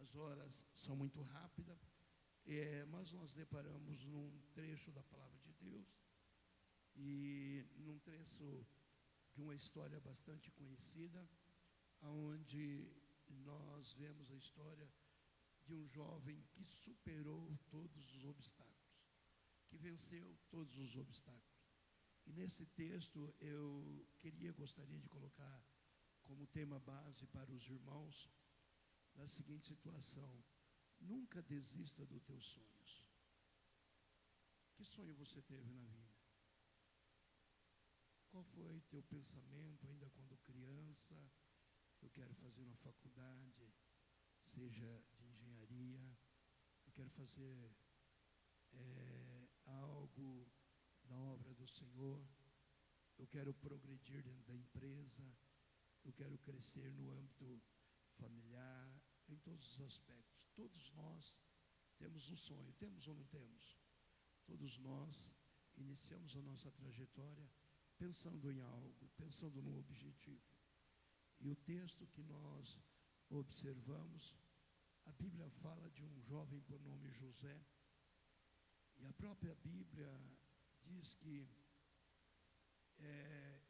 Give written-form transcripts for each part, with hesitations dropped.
as horas são muito rápidas, mas nós deparamos num trecho da palavra de Deus e num trecho de uma história bastante conhecida, onde nós vemos a história de um jovem que superou todos os obstáculos, que venceu todos os obstáculos. E nesse texto eu gostaria de colocar como tema base para os irmãos na seguinte situação: nunca desista dos teus sonhos. Que sonho você teve na vida? Qual foi teu pensamento ainda quando criança? Eu quero fazer uma faculdade, seja de engenharia, eu quero fazer algo na obra do Senhor, eu quero progredir dentro da empresa, eu quero crescer no âmbito familiar, em todos os aspectos. Todos nós temos um sonho, temos ou não temos? Todos nós iniciamos a nossa trajetória pensando em algo, pensando num objetivo. E o texto que nós observamos, a Bíblia fala de um jovem por nome José, e a própria Bíblia diz que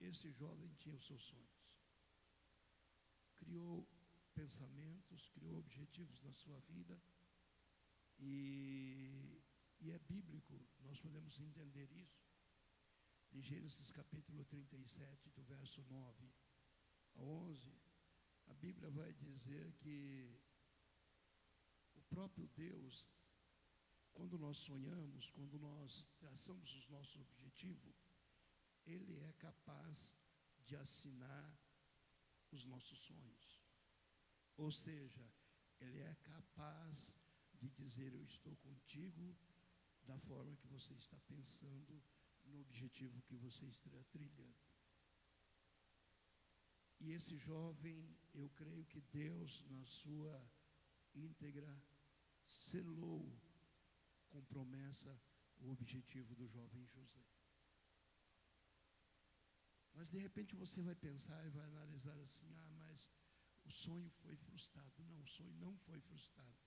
esse jovem tinha os seus sonhos, criou pensamentos, criou objetivos na sua vida, e é bíblico, nós podemos entender isso em Gênesis capítulo 37, do verso 9 a 11, a Bíblia vai dizer que o próprio Deus, quando nós sonhamos, quando nós traçamos os nossos objetivos, Ele é capaz de assinar os nossos sonhos. Ou seja, Ele é capaz de dizer: eu estou contigo, da forma que você está pensando, no objetivo que você está trilhando. E esse jovem, eu creio que Deus, na sua íntegra, selou com promessa o objetivo do jovem José. Mas de repente você vai pensar e vai analisar assim: mas o sonho foi frustrado. Não, o sonho não foi frustrado.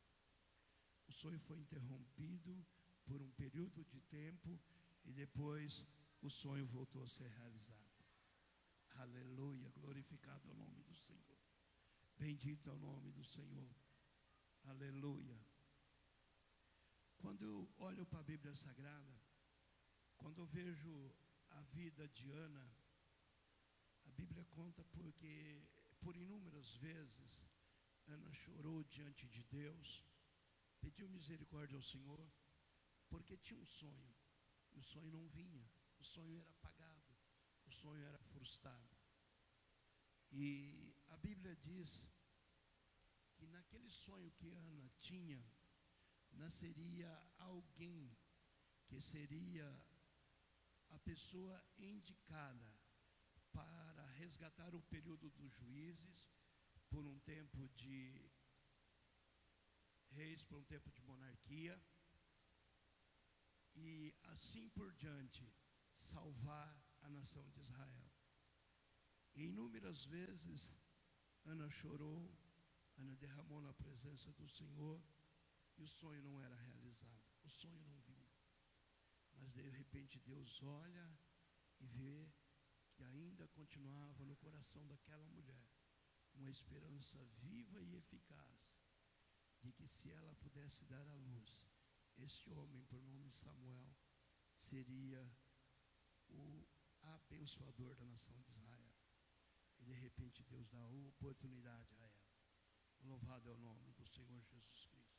O sonho foi interrompido por um período de tempo e depois o sonho voltou a ser realizado. Aleluia, glorificado é o nome do Senhor. Bendito é o nome do Senhor. Aleluia. Quando eu olho para a Bíblia Sagrada, quando eu vejo a vida de Ana, a Bíblia conta porque por inúmeras vezes Ana chorou diante de Deus, pediu misericórdia ao Senhor, porque tinha um sonho, e o sonho não vinha, o sonho era apagado, o sonho era frustrado. E a Bíblia diz que naquele sonho que Ana tinha, nasceria alguém que seria a pessoa indicada para resgatar o período dos juízes, por um tempo de reis, por um tempo de monarquia, e assim por diante, salvar a nação de Israel. E inúmeras vezes Ana chorou, Ana derramou na presença do Senhor, e o sonho não era realizado, o sonho não vinha. Mas de repente Deus olha e vê que ainda continuava no coração daquela mulher uma esperança viva e eficaz de que, se ela pudesse dar à luz, esse homem por nome Samuel seria o abençoador da nação de Israel. E de repente Deus dá a oportunidade a ela. Louvado é o nome do Senhor Jesus Cristo.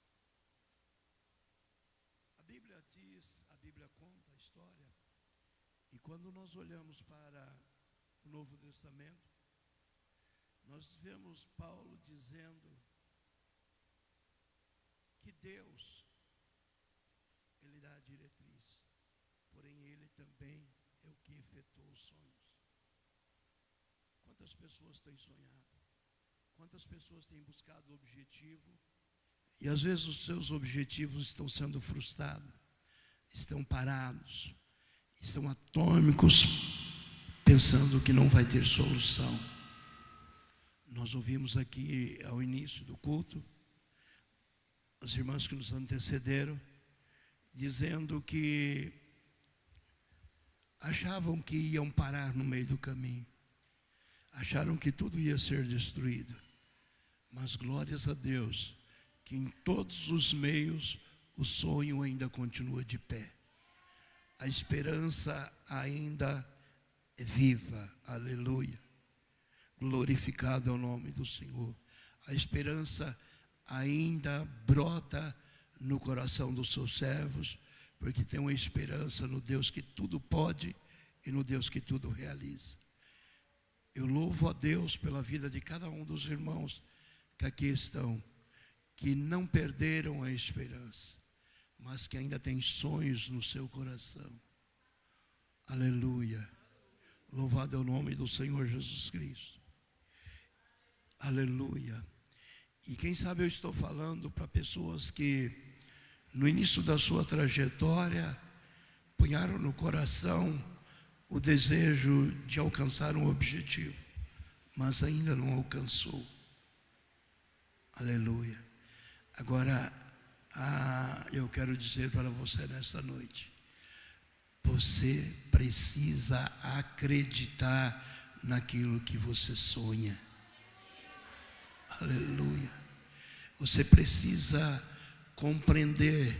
A Bíblia diz, a Bíblia conta a história, e quando nós olhamos para o Novo Testamento, nós vemos Paulo dizendo que Deus, Ele dá a diretriz, porém Ele também é o que efetuou os sonhos. Quantas pessoas têm sonhado? Quantas pessoas têm buscado o objetivo? E às vezes os seus objetivos estão sendo frustrados, estão parados, estão atômicos, pensando que não vai ter solução. Nós ouvimos aqui ao início do culto as irmãs que nos antecederam, dizendo que achavam que iam parar no meio do caminho, acharam que tudo ia ser destruído, mas glórias a Deus, que em todos os meios o sonho ainda continua de pé, a esperança ainda é viva, aleluia, glorificado é o nome do Senhor. A esperança ainda brota no coração dos seus servos, porque tem uma esperança no Deus que tudo pode e no Deus que tudo realiza. Eu louvo a Deus pela vida de cada um dos irmãos que aqui estão, que não perderam a esperança, mas que ainda têm sonhos no seu coração. Aleluia. Louvado é o nome do Senhor Jesus Cristo. Aleluia. E quem sabe eu estou falando para pessoas que no início da sua trajetória punharam no coração o desejo de alcançar um objetivo, mas ainda não alcançou. Aleluia. Agora, eu quero dizer para você nesta noite, você precisa acreditar naquilo que você sonha. Aleluia. Você precisa compreender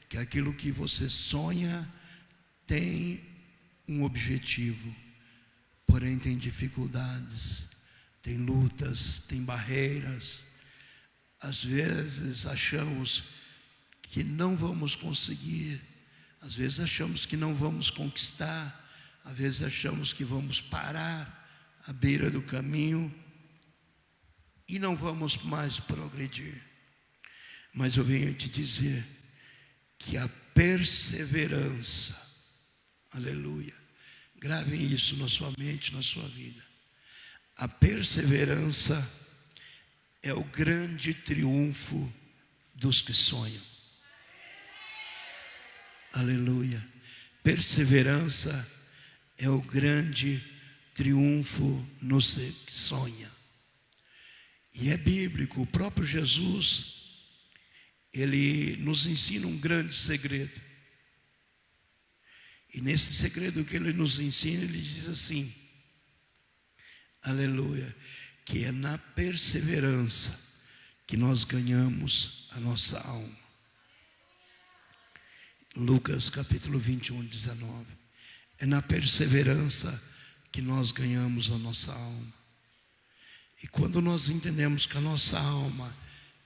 que aquilo que você sonha tem um objetivo, porém tem dificuldades, tem lutas, tem barreiras. Às vezes achamos que não vamos conseguir, às vezes achamos que não vamos conquistar, às vezes achamos que vamos parar à beira do caminho e não vamos mais progredir. Mas eu venho te dizer que a perseverança, aleluia, gravem isso na sua mente, na sua vida. A perseverança é o grande triunfo dos que sonham. Aleluia. Perseverança é o grande triunfo nos que sonham. E é bíblico, o próprio Jesus, ele nos ensina um grande segredo. E nesse segredo que ele nos ensina, ele diz assim, aleluia, que é na perseverança que nós ganhamos a nossa alma. Lucas capítulo 21, 19. É na perseverança que nós ganhamos a nossa alma. E quando nós entendemos que a nossa alma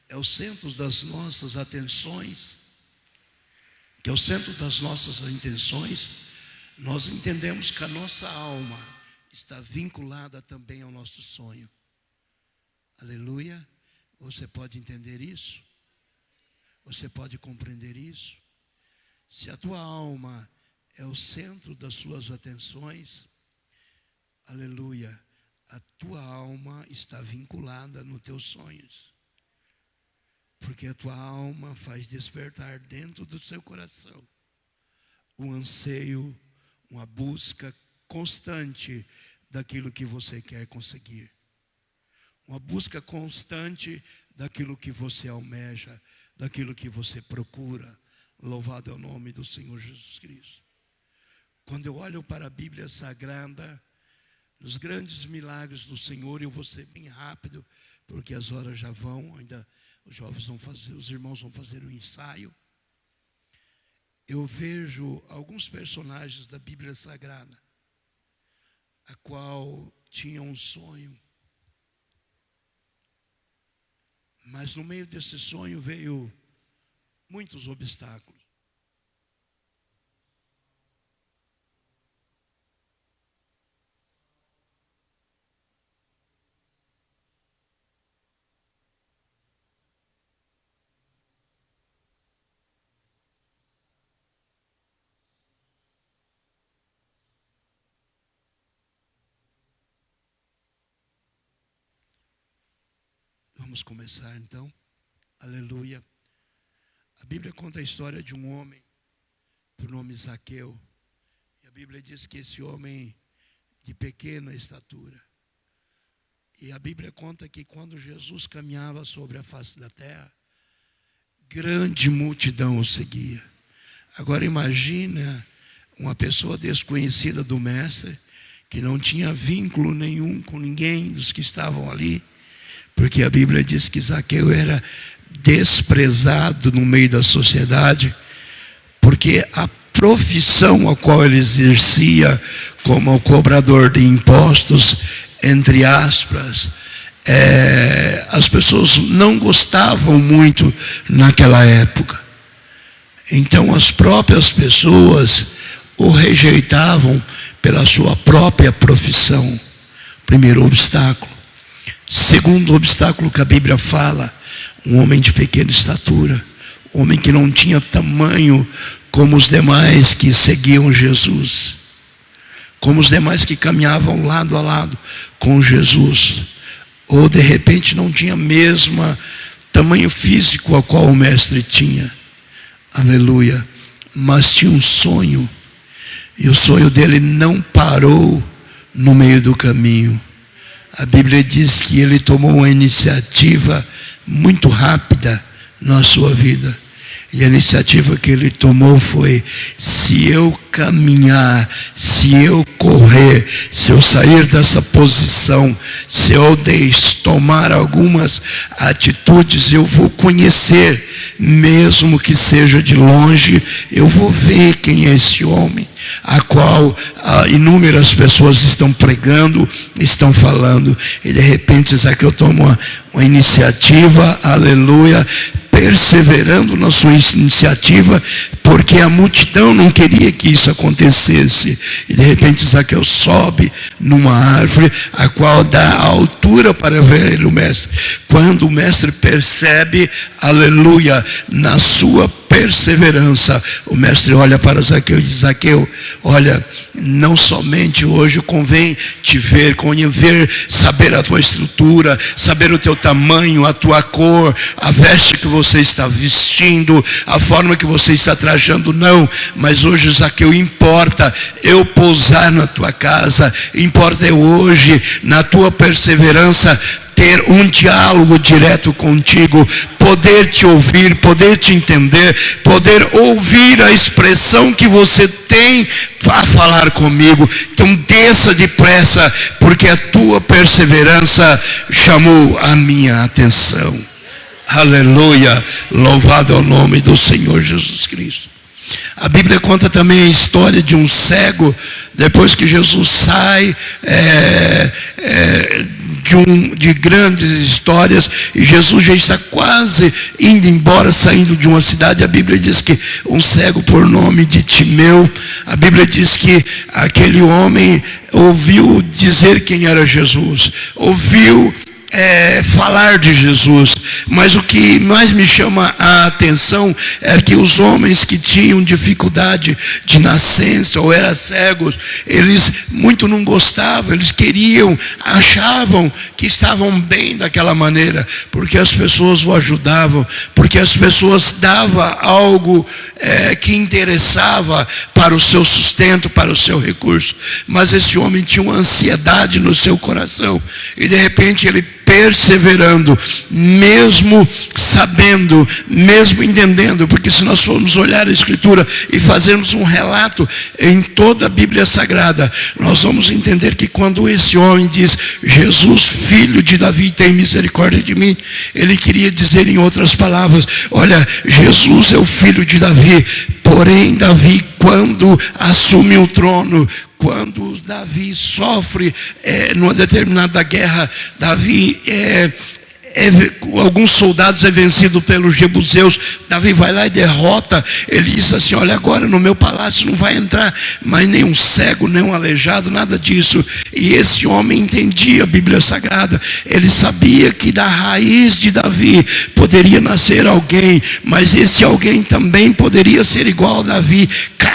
é o centro das nossas atenções, que é o centro das nossas intenções, nós entendemos que a nossa alma está vinculada também ao nosso sonho. Aleluia. Você pode entender isso? Você pode compreender isso? Se a tua alma é o centro das suas atenções, aleluia, a tua alma está vinculada nos teus sonhos. Porque a tua alma faz despertar dentro do seu coração um anseio, uma busca constante daquilo que você quer conseguir. Uma busca constante daquilo que você almeja, daquilo que você procura. Louvado é o nome do Senhor Jesus Cristo. Quando eu olho para a Bíblia Sagrada, nos grandes milagres do Senhor, eu vou ser bem rápido, porque as horas já vão, ainda os jovens vão fazer, os irmãos vão fazer um ensaio. Eu vejo alguns personagens da Bíblia Sagrada, a qual tinham um sonho, mas no meio desse sonho veio muitos obstáculos. Vamos começar então. Aleluia. A Bíblia conta a história de um homem por nome Zaqueu. E a Bíblia diz que esse homem de pequena estatura. E a Bíblia conta que quando Jesus caminhava sobre a face da terra, grande multidão o seguia. Agora imagina uma pessoa desconhecida do mestre, que não tinha vínculo nenhum com ninguém dos que estavam ali, porque a Bíblia diz que Zaqueu era desprezado no meio da sociedade, porque a profissão a qual ele exercia como cobrador de impostos, entre aspas, as pessoas não gostavam muito naquela época. Então as próprias pessoas o rejeitavam pela sua própria profissão. Primeiro obstáculo. Segundo obstáculo que a Bíblia fala, um homem de pequena estatura, um homem que não tinha tamanho como os demais que seguiam Jesus, como os demais que caminhavam lado a lado com Jesus, ou de repente não tinha mesmo tamanho físico ao qual o mestre tinha, aleluia, mas tinha um sonho, e o sonho dele não parou no meio do caminho. A Bíblia diz que ele tomou uma iniciativa muito rápida na sua vida. E a iniciativa que ele tomou foi: se eu caminhar, se eu correr, se eu sair dessa posição, se eu tomar algumas atitudes, eu vou conhecer, mesmo que seja de longe, eu vou ver quem é esse homem, a qual inúmeras pessoas estão pregando, estão falando. E de repente Zaqueu toma uma iniciativa, aleluia, perseverando na sua iniciativa, porque a multidão não queria que isso acontecesse. E de repente Zaqueu sobe numa árvore, a qual dá a altura para ver ele, o mestre. Quando o mestre percebe, aleluia, na sua perseverança, o mestre olha para Zaqueu e diz: Zaqueu, olha, não somente hoje convém te ver, saber a tua estrutura, saber o teu tamanho, a tua cor, a veste que você está vestindo, a forma que você está trajando, não, mas hoje, Zaqueu, importa eu pousar na tua casa, importa eu hoje, na tua perseverança, ter um diálogo direto contigo, poder te ouvir, poder te entender, poder ouvir a expressão que você tem a falar comigo. Então desça depressa, porque a tua perseverança chamou a minha atenção. Aleluia, louvado é o nome do Senhor Jesus Cristo. A Bíblia conta também a história de um cego, depois que Jesus sai de grandes histórias, e Jesus já está quase indo embora, saindo de uma cidade. A Bíblia diz que um cego por nome de Timeu, a Bíblia diz que aquele homem ouviu dizer quem era Jesus, ouviu falar de Jesus, mas o que mais me chama a atenção é que os homens que tinham dificuldade de nascença ou eram cegos, eles muito não gostavam, eles achavam que estavam bem daquela maneira, porque as pessoas o ajudavam, porque as pessoas davam algo que interessava para o seu sustento, para o seu recurso. Mas esse homem tinha uma ansiedade no seu coração, e de repente ele, perseverando, mesmo sabendo, mesmo entendendo, porque se nós formos olhar a Escritura e fazermos um relato em toda a Bíblia Sagrada, nós vamos entender que quando esse homem diz: Jesus, filho de Davi, tem misericórdia de mim, ele queria dizer, em outras palavras, olha, Jesus é o filho de Davi, porém Davi, quando assume o trono, quando Davi sofre numa determinada guerra, Davi alguns soldados é vencido pelos jebuseus, Davi vai lá e derrota. Ele diz assim: olha, agora no meu palácio não vai entrar mais nenhum cego, nenhum aleijado, nada disso. E esse homem entendia a Bíblia Sagrada, ele sabia que da raiz de Davi poderia nascer alguém, mas esse alguém também poderia ser igual a Davi,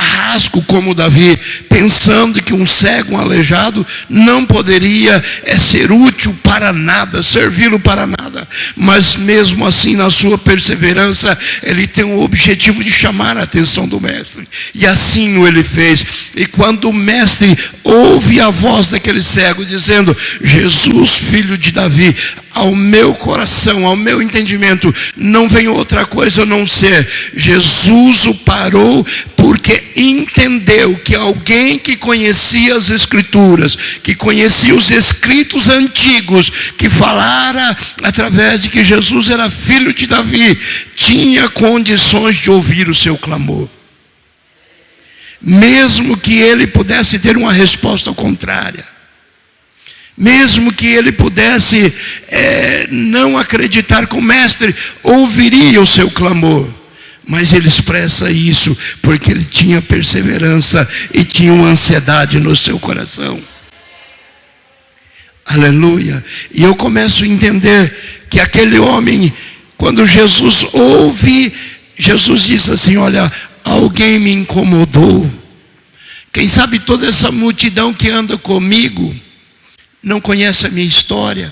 carrasco como Davi, pensando que um cego, um aleijado, não poderia ser útil para nada, servi-lo para nada. Mas mesmo assim, na sua perseverança, ele tem o objetivo de chamar a atenção do mestre. E assim ele fez. E quando o mestre ouve a voz daquele cego dizendo: Jesus, filho de Davi, ao meu coração, ao meu entendimento, não vem outra coisa a não ser, Jesus o parou porque entendeu que alguém que conhecia as Escrituras, que conhecia os escritos antigos, que falara através de que Jesus era filho de Davi, tinha condições de ouvir o seu clamor. Mesmo que ele pudesse ter uma resposta contrária, mesmo que ele pudesse não acreditar que o mestre ouviria o seu clamor, mas ele expressa isso porque ele tinha perseverança e tinha uma ansiedade no seu coração. Aleluia. E eu começo a entender que aquele homem, quando Jesus ouve, Jesus diz assim: olha, alguém me incomodou. Quem sabe toda essa multidão que anda comigo não conhece a minha história.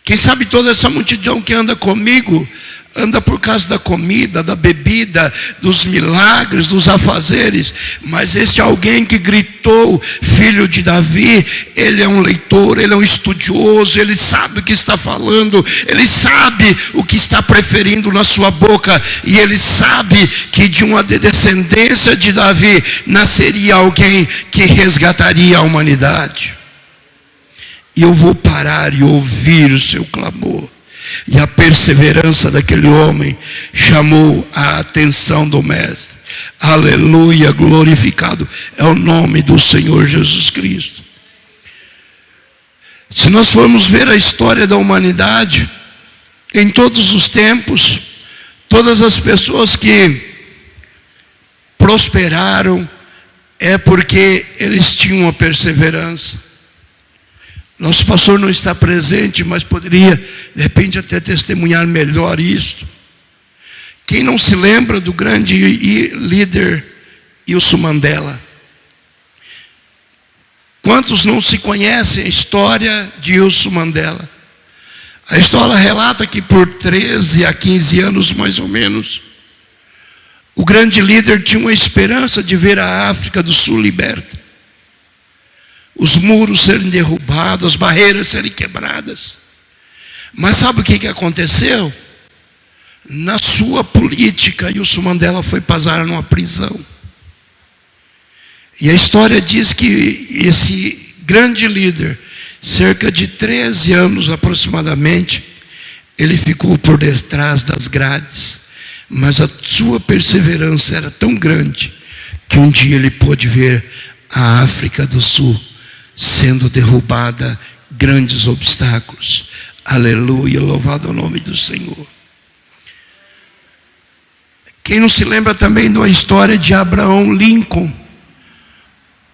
Quem sabe toda essa multidão que anda comigo anda por causa da comida, da bebida, dos milagres, dos afazeres. Mas este alguém que gritou, filho de Davi, ele é um leitor, ele é um estudioso, ele sabe o que está falando, ele sabe o que está preferindo na sua boca, e ele sabe que de uma descendência de Davi nasceria alguém que resgataria a humanidade. E eu vou parar e ouvir o seu clamor. E a perseverança daquele homem chamou a atenção do mestre. Aleluia, glorificado é o nome do Senhor Jesus Cristo. Se nós formos ver a história da humanidade, em todos os tempos, todas as pessoas que prosperaram é porque eles tinham uma perseverança. Nosso pastor não está presente, mas poderia, de repente, até testemunhar melhor isto. Quem não se lembra do grande líder Nelson Mandela? Quantos não se conhecem a história de Nelson Mandela? A história relata que por 13 a 15 anos, mais ou menos, o grande líder tinha uma esperança de ver a África do Sul liberta. Os muros serem derrubados, as barreiras serem quebradas. Mas sabe o que aconteceu? Na sua política, Nelson Mandela foi parar numa prisão. E a história diz que esse grande líder, cerca de 13 anos aproximadamente, ele ficou por detrás das grades. Mas a sua perseverança era tão grande que um dia ele pôde ver a África do Sul sendo derrubada, grandes obstáculos. Aleluia, louvado é o nome do Senhor. Quem não se lembra também da história de Abraham Lincoln,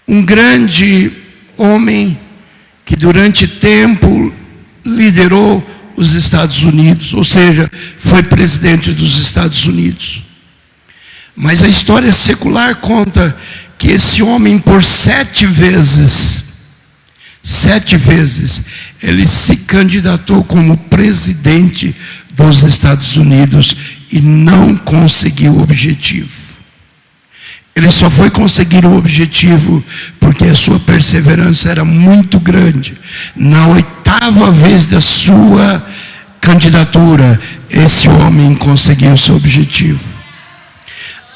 um grande homem que durante tempo liderou os Estados Unidos, ou seja, foi presidente dos Estados Unidos. Mas a história secular conta que esse homem, por 7 vezes, ele se candidatou como presidente dos Estados Unidos e não conseguiu o objetivo. Ele só foi conseguir o objetivo porque a sua perseverança era muito grande. Na 8ª vez da sua candidatura, esse homem conseguiu o seu objetivo.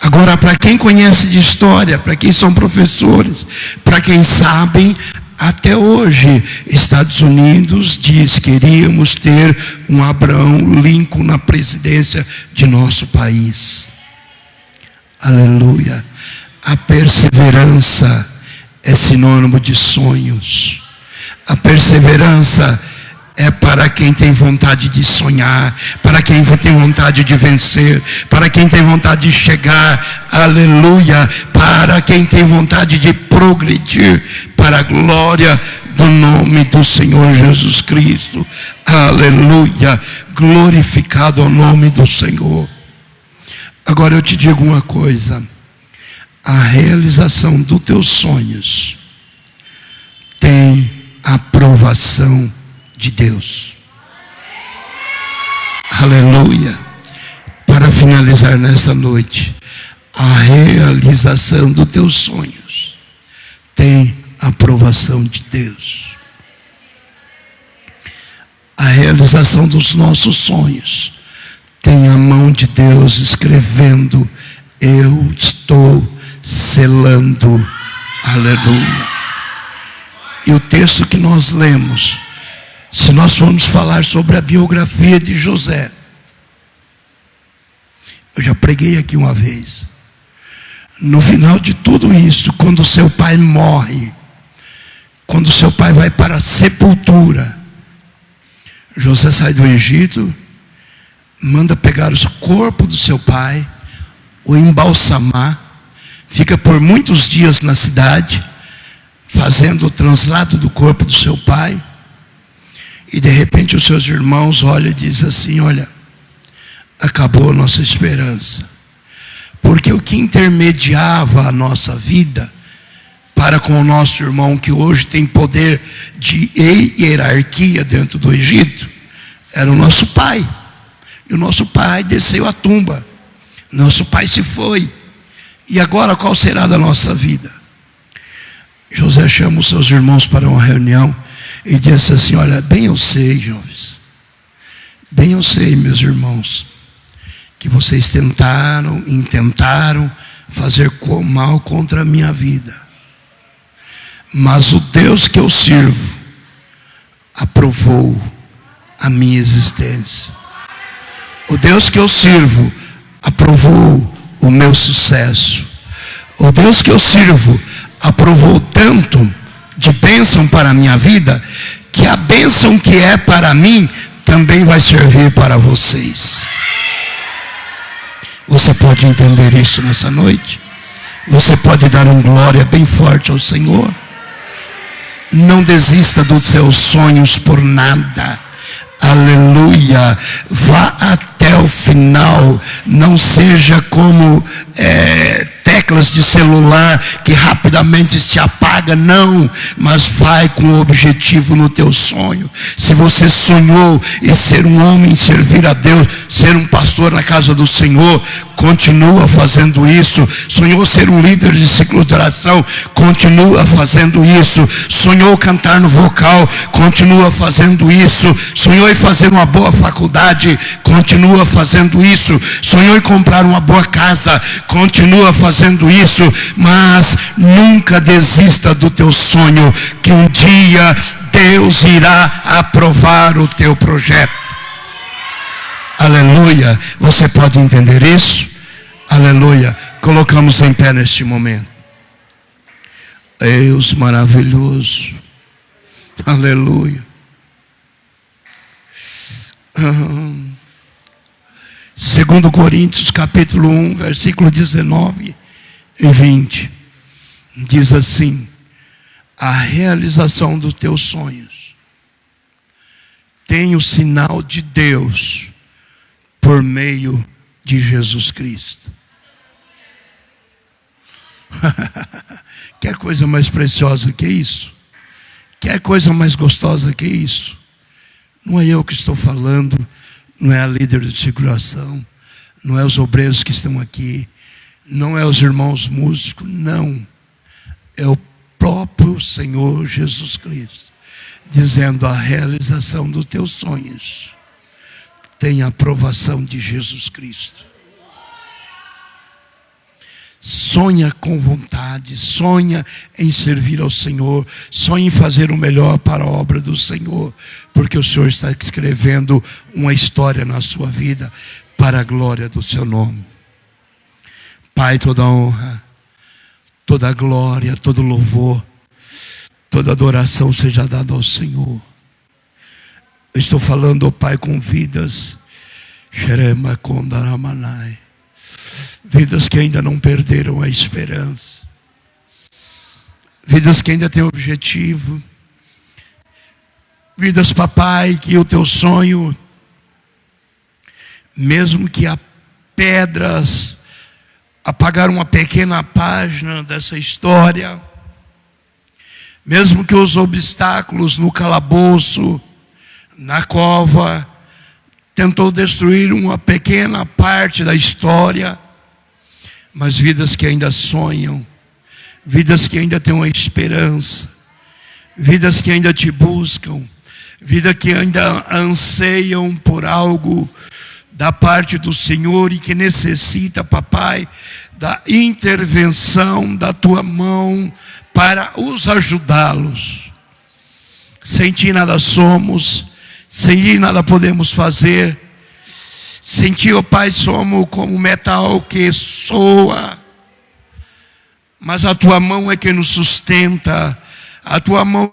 Agora, para quem conhece de história, para quem são professores, para quem sabem, até hoje, Estados Unidos diz que queríamos ter um Abraham Lincoln na presidência de nosso país. Aleluia. A perseverança é sinônimo de sonhos. A perseverança é para quem tem vontade de sonhar, para quem tem vontade de vencer, para quem tem vontade de chegar, aleluia, para quem tem vontade de progredir para a glória do nome do Senhor Jesus Cristo. Aleluia, glorificado o nome do Senhor. Agora eu te digo uma coisa: A realização dos teus sonhos tem a aprovação de Deus. Aleluia. Para finalizar nessa noite, a realização dos teus sonhos tem a aprovação de Deus. A realização dos nossos sonhos tem a mão de Deus escrevendo: eu estou selando. Aleluia. E o texto que nós lemos, se nós formos falar sobre a biografia de José, eu já preguei aqui uma vez. No final de tudo isso, quando seu pai morre, quando seu pai vai para a sepultura, José sai do Egito, manda pegar o corpo do seu pai, o embalsamar, fica por muitos dias na cidade, fazendo o translado do corpo do seu pai, e de repente os seus irmãos olham e dizem assim: olha, acabou a nossa esperança, porque o que intermediava a nossa vida para com o nosso irmão, que hoje tem poder de hierarquia dentro do Egito, era o nosso pai. E o nosso pai desceu à tumba, nosso pai se foi, e agora qual será da nossa vida? José chama os seus irmãos para uma reunião e disse assim: olha, bem eu sei, jovens, bem eu sei, meus irmãos, que vocês intentaram fazer mal contra a minha vida, mas o Deus que eu sirvo aprovou a minha existência. O Deus que eu sirvo aprovou o meu sucesso. O Deus que eu sirvo aprovou tanto de bênção para a minha vida, que a bênção que é para mim também vai servir para vocês. Você pode entender isso nessa noite? Você pode dar um glória bem forte ao Senhor? Não desista dos seus sonhos por nada. Aleluia. Vá até o final. Não seja como teclas de celular que rapidamente se apaga, não, mas vai com o objetivo no teu sonho. Se você sonhou em ser um homem, servir a Deus, ser um pastor na casa do Senhor, continua fazendo isso. Sonhou ser um líder de ciclo de oração, continua fazendo isso. Sonhou cantar no vocal, continua fazendo isso. Sonhou em fazer uma boa faculdade, continua fazendo isso. Sonhou em comprar uma boa casa, continua fazendo isso. Mas nunca desista do teu sonho, que um dia Deus irá aprovar o teu projeto. Aleluia. Você pode entender isso? Aleluia. Colocamos em pé neste momento. Deus maravilhoso. Aleluia. 2 Coríntios capítulo 1, versículo 19 e 20. Diz assim: a realização dos teus sonhos tem o sinal de Deus por meio de Jesus Cristo. Quer coisa mais preciosa que isso? Quer coisa mais gostosa que isso? Não é eu que estou falando, não é a líder de circulação, não é os obreiros que estão aqui, não é os irmãos músicos, não. É o próprio Senhor Jesus Cristo, dizendo: a realização dos teus sonhos tem a aprovação de Jesus Cristo. Sonha com vontade, sonha em servir ao Senhor, sonha em fazer o melhor para a obra do Senhor, porque o Senhor está escrevendo uma história na sua vida para a glória do seu nome. Pai, toda honra, toda glória, todo louvor, toda adoração seja dada ao Senhor. Eu estou falando, ó Pai, com vidas, Xerema Kondaramanai, vidas que ainda não perderam a esperança, vidas que ainda têm objetivo, vidas, papai, que o teu sonho, mesmo que há pedras apagar uma pequena página dessa história, mesmo que os obstáculos no calabouço, na cova, tentou destruir uma pequena parte da história, mas vidas que ainda sonham, vidas que ainda têm uma esperança, vidas que ainda te buscam, vidas que ainda anseiam por algo da parte do Senhor e que necessita, papai, da intervenção da tua mão para os ajudá-los. Sem ti nada somos, sem ti nada podemos fazer. Sem ti, ó Pai, somos como metal que soa, mas a tua mão é que nos sustenta, a tua mão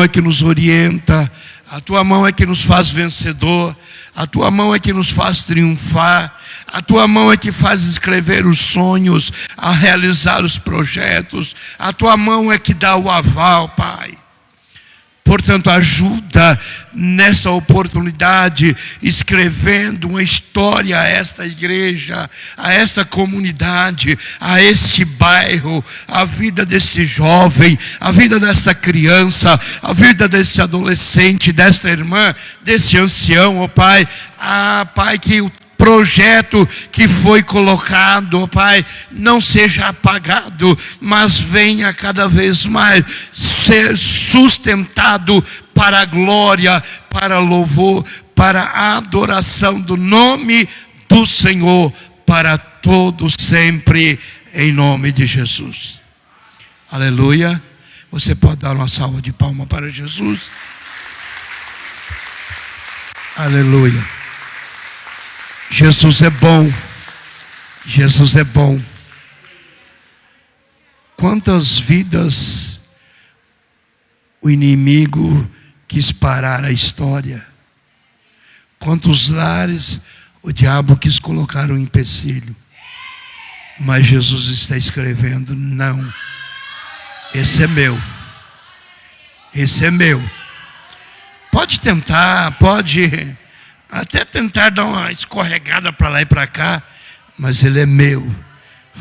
é que nos orienta, a tua mão é que nos faz vencedor, a tua mão é que nos faz triunfar, a tua mão é que faz escrever os sonhos, a realizar os projetos, a tua mão é que dá o aval, Pai. Portanto, ajuda nessa oportunidade, escrevendo uma história a esta igreja, a esta comunidade, a este bairro, a vida deste jovem, a vida desta criança, a vida deste adolescente, desta irmã, deste ancião, ó Pai. Pai, que o projeto que foi colocado, ó Pai, não seja apagado, mas venha cada vez mais ser sustentado para a glória, para louvor, para a adoração do nome do Senhor, para todos sempre, em nome de Jesus. Aleluia. Você pode dar uma salva de palmas para Jesus? Aleluia. Jesus é bom, Jesus é bom. Quantas vidas o inimigo quis parar a história, quantos lares o diabo quis colocar um empecilho, mas Jesus está escrevendo: não, esse é meu, esse é meu. Pode tentar, pode até tentar dar uma escorregada para lá e para cá, mas ele é meu.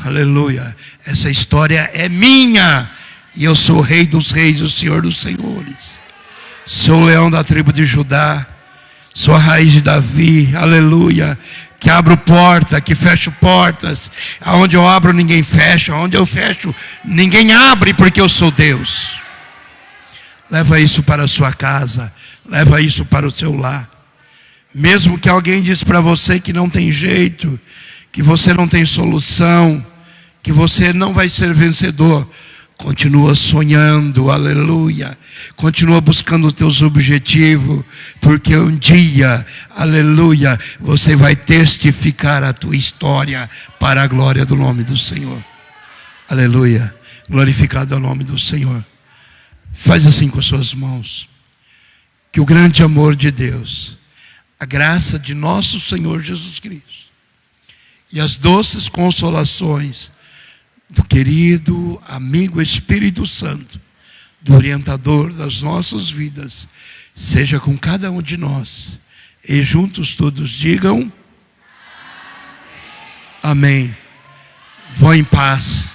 Aleluia. Essa história é minha, e eu sou o Rei dos Reis, o Senhor dos Senhores. Sou o leão da tribo de Judá, sou a raiz de Davi. Aleluia. Que abro porta, que fecho portas. Aonde eu abro ninguém fecha, aonde eu fecho ninguém abre, porque eu sou Deus. Leva isso para a sua casa, leva isso para o seu lar. Mesmo que alguém diz para você que não tem jeito, que você não tem solução, que você não vai ser vencedor, continua sonhando, aleluia. Continua buscando os teus objetivos, porque um dia, aleluia, você vai testificar a tua história para a glória do nome do Senhor. Aleluia. Glorificado é o nome do Senhor. Faz assim com as suas mãos. Que o grande amor de Deus, a graça de nosso Senhor Jesus Cristo e as doces consolações do querido amigo Espírito Santo, do orientador das nossas vidas, seja com cada um de nós. E juntos todos digam amém. Vão em paz.